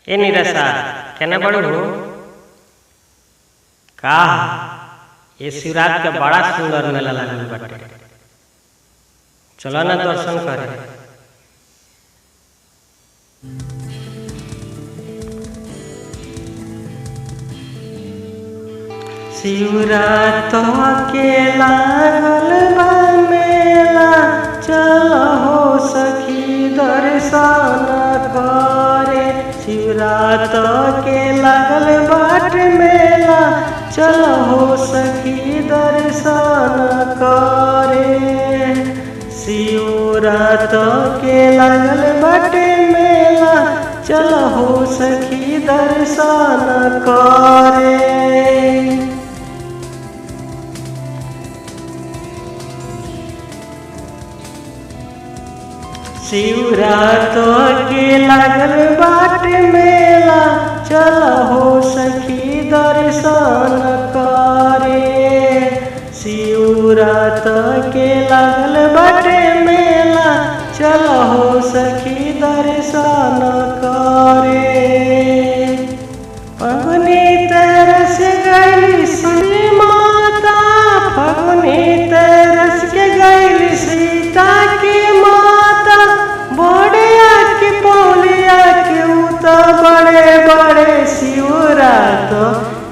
ए निराशा केना बड़ू हो का ये शिवरात के बड़ा सुंदर मेला लगल बाटे। चलो ना दर्शन करे। शिवरात के लागल बा मेला, चलो हो सखी दर्शन करे। शिवरात के लागल बाट मेला, चलो हो सखी दर्शन करे। शिवरात के लागल बाट मेला, चलो हो सखी दर्शन करे। शिवरात के लागल बाट मेला, चलो हो सखी दर्शन करे। शिवरात के लागल बाट मेला, चलो हो सखी दर्शन करे। फगुनी तरस गई श्री माता, फगुनी तरस के गई सीता की माता। बड़िया के पौलिया के उता बड़े बड़े शिवरात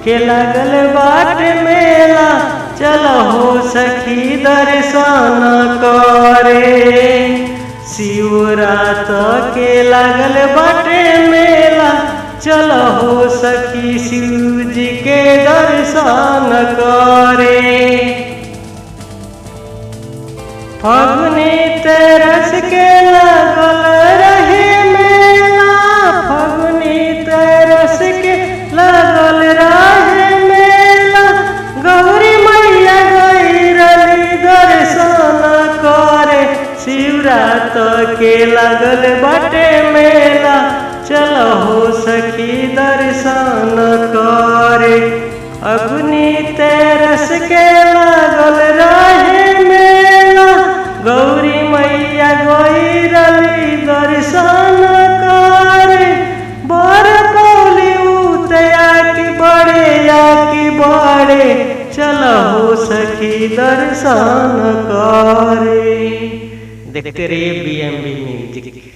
के लागल बाट मेला, चलो हो सखी दर्शन करे। शिवरात के लागल बाट मेला, चलो हो सखी शिव जी के दर्शन करे। फगुनी तरस के लागल रहे मेला, फगुनी तरस के लागल रहे मेला। गौरी मैया गई रली दर्शन करे। शिवरात के लागल बाटे मेला, चलो हो सखी दर्शन करे। अग्नि तरस के लागल रहे मेला, गौरी मैया गई रली दर्शन करे। बर पौली उतया की बड़े या की बड़े, चलो हो सखी दर्शन करे। देखते रहिए BMB म्यूजिक।